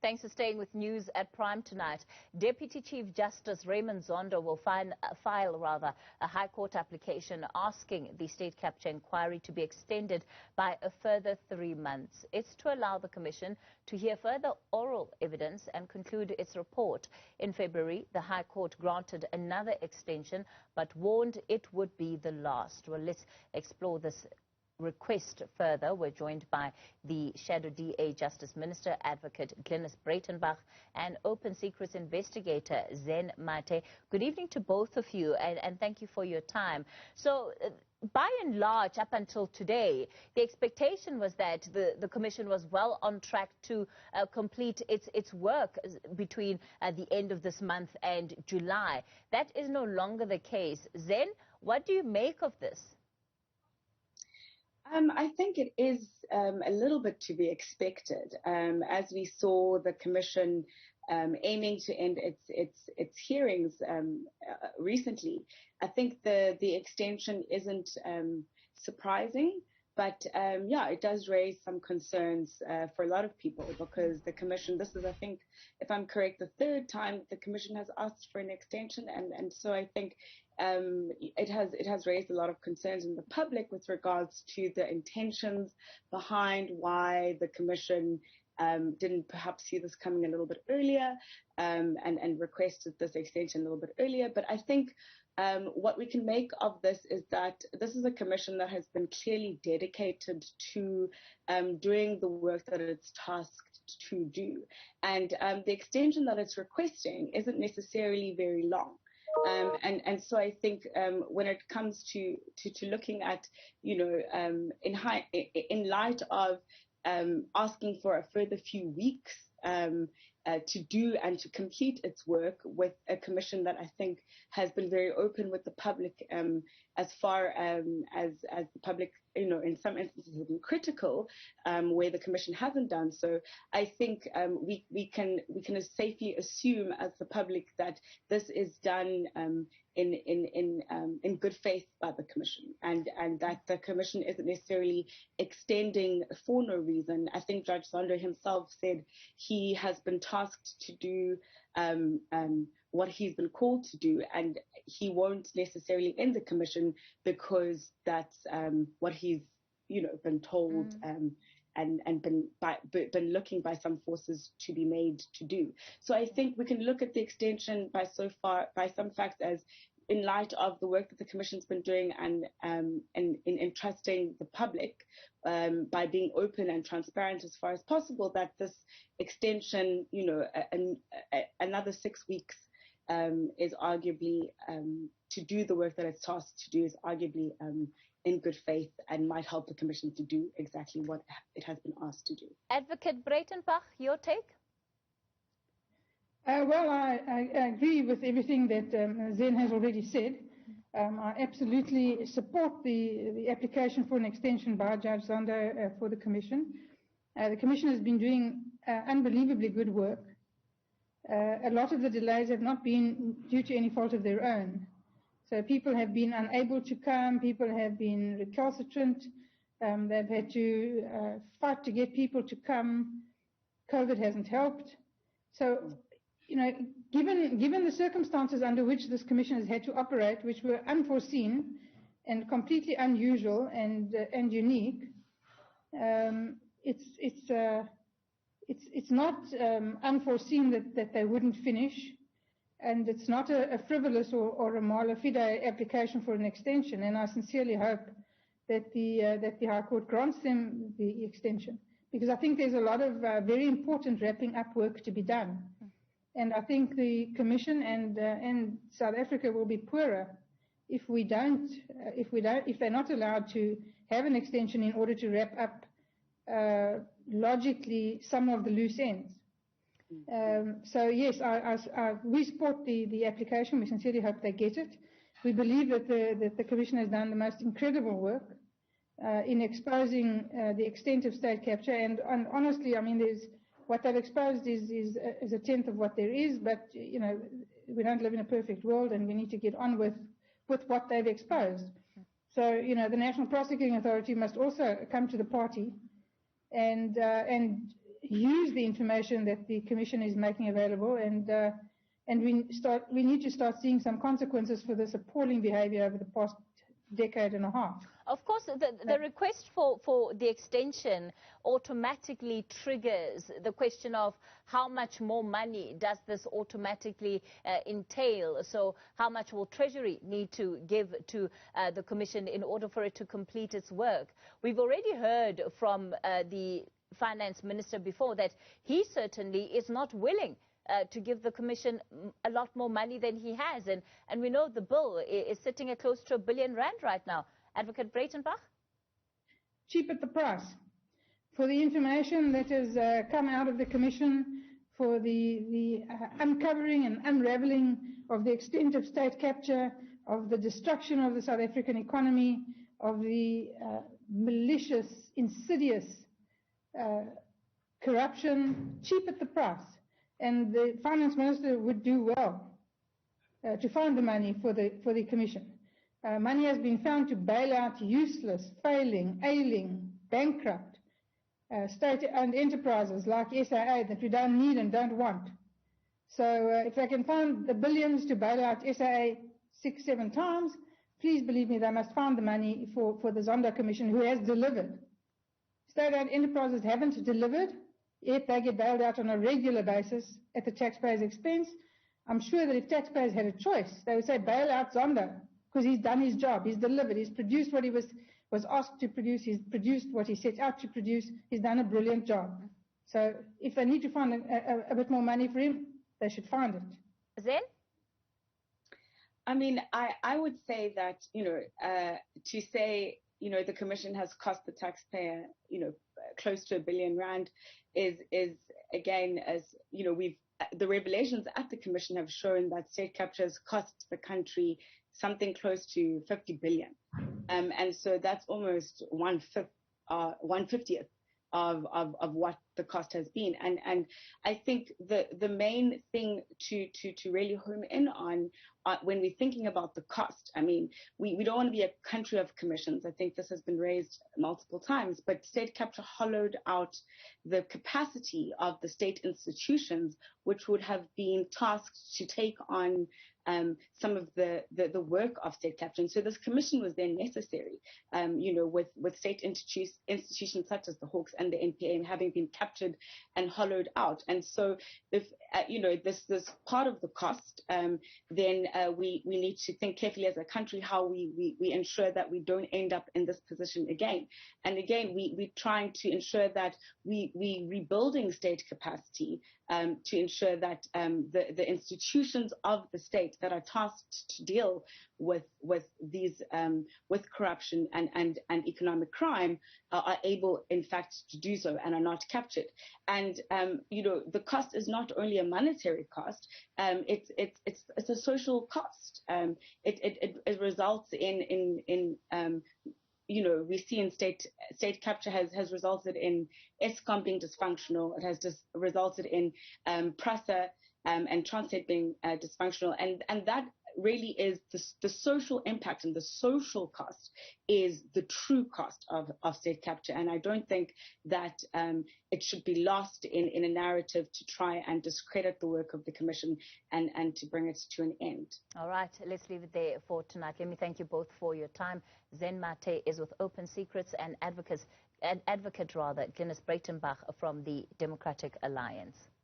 Thanks for staying with News at Prime tonight. Deputy Chief Justice Raymond Zondo will file a High Court application asking the state capture inquiry to be extended by a further 3 months. It's to allow the Commission to hear further oral evidence and conclude its report. In February, the High Court granted another extension but warned it would be the last. Well, let's explore this request further. We're joined by the Shadow DA Justice Minister, Advocate Glynis Breitenbach, and Open Secrets Investigator Zen Mate. Good evening to both of you, and thank you for your time. So, by and large, up until today, the expectation was that the Commission was well on track to complete its work between the end of this month and July. That is no longer the case. Zen, what do you make of this? I think it is a little bit to be expected. As we saw the Commission aiming to end its hearings recently, I think the extension isn't surprising. But, yeah, it does raise some concerns for a lot of people because the Commission, this is, I think, if I'm correct, the third time the Commission has asked for an extension. And so I think it has raised a lot of concerns in the public with regards to the intentions behind why the Commission didn't perhaps see this coming a little bit earlier and requested this extension a little bit earlier. But I think what we can make of this is that this is a commission that has been clearly dedicated to doing the work that it's tasked to do. And the extension that it's requesting isn't necessarily very long. And so I think when it comes to looking at, you know, in light of asking for a further few weeks to do and to complete its work with a commission that I think has been very open with the public as far as the public, you know, in some instances have been critical where the Commission hasn't done so. I think we can safely assume as the public that this is done in good faith by the Commission and that the Commission isn't necessarily extending for no reason. I think Judge Zondo himself said he has been tasked to do what he's been called to do, and he won't necessarily end the Commission because that's what he's, you know, been told and been looking by some forces to be made to do. So I think we can look at the extension by some facts as in light of the work that the Commission's been doing and in entrusting the public by being open and transparent as far as possible, that this extension, you know, another 6 weeks is arguably to do the work that it's tasked to do is arguably in good faith and might help the Commission to do exactly what it has been asked to do. Advocate Breitenbach, your take? Well, I agree with everything that Zen has already said. I absolutely support the application for an extension by Judge Zondo for the Commission. The Commission has been doing unbelievably good work. A lot of the delays have not been due to any fault of their own. So people have been unable to come, people have been recalcitrant, they've had to fight to get people to come. COVID hasn't helped. So, you know, given the circumstances under which this Commission has had to operate, which were unforeseen and completely unusual and unique, it's not unforeseen that they wouldn't finish, and it's not a frivolous or a mala fide application for an extension. And I sincerely hope that the High Court grants them the extension, because I think there's a lot of very important wrapping up work to be done. And I think the Commission and South Africa will be poorer if they're not allowed to have an extension in order to wrap up logically some of the loose ends. So yes, we support the application. We sincerely hope they get it. We believe that the Commission has done the most incredible work in exposing the extent of state capture. And honestly, I mean, what they've exposed is a tenth of what there is, but, you know, we don't live in a perfect world and we need to get on with what they've exposed. So, you know, the National Prosecuting Authority must also come to the party and use the information that the Commission is making available, and we need to start seeing some consequences for this appalling behaviour over the past decade and a half. Of course, the request for the extension automatically triggers the question of how much more money does this automatically entail. So how much will Treasury need to give to the Commission in order for it to complete its work? We've already heard from the Finance Minister before that he certainly is not willing to give the Commission a lot more money than he has. And we know the bill is sitting at close to R1 billion right now. Advocate Breitenbach? Cheap at the price. For the information that has come out of the Commission, for the uncovering and unravelling of the extent of state capture, of the destruction of the South African economy, of the malicious, insidious corruption, cheap at the price. And the Finance Minister would do well to find the money for the Commission. Money has been found to bail out useless, failing, ailing, bankrupt state-owned enterprises like SAA that we don't need and don't want. So if they can find the billions to bail out SAA 6-7 times, please believe me, they must find the money for the Zondo Commission, who has delivered. State-owned enterprises haven't delivered, yet they get bailed out on a regular basis at the taxpayer's expense. I'm sure that if taxpayers had a choice, they would say bail out Zondo, because he's done his job, he's delivered, he's produced what he was asked to produce, he's produced what he set out to produce, he's done a brilliant job. So if they need to find a bit more money for him, they should find it. Zen? I mean, I would say that, to say, the Commission has cost the taxpayer, close to R1 billion is again, as, the revelations at the Commission have shown that state capture has cost the country something close to 50 billion. And so that's almost 1/50th of what the cost has been. And I think the main thing to really home in on when we're thinking about the cost, I mean, we don't want to be a country of commissions. I think this has been raised multiple times, but state capture hollowed out the capacity of the state institutions, which would have been tasked to take on some of the work of state capture. And so this commission was then necessary, with state institutions such as the Hawks and the NPA having been captured and hollowed out. And so if, this part of the cost, then we need to think carefully as a country how we ensure that we don't end up in this position again. And again, we're trying to ensure that we rebuilding state capacity to ensure that the institutions of the state that are tasked to deal with these with corruption and economic crime are able, in fact, to do so and are not captured. And the cost is not only a monetary cost; it's a social cost. It results in we see in state capture has resulted in Eskom being dysfunctional. It has just resulted in PRASA and Transnet being dysfunctional, and that really is the social impact, and the social cost is the true cost of state capture. And I don't think that it should be lost in a narrative to try and discredit the work of the Commission and to bring it to an end. All right, let's leave it there for tonight. Let me thank you both for your time. Zen Mate is with Open Secrets, and advocate Glynis Breitenbach from the Democratic Alliance.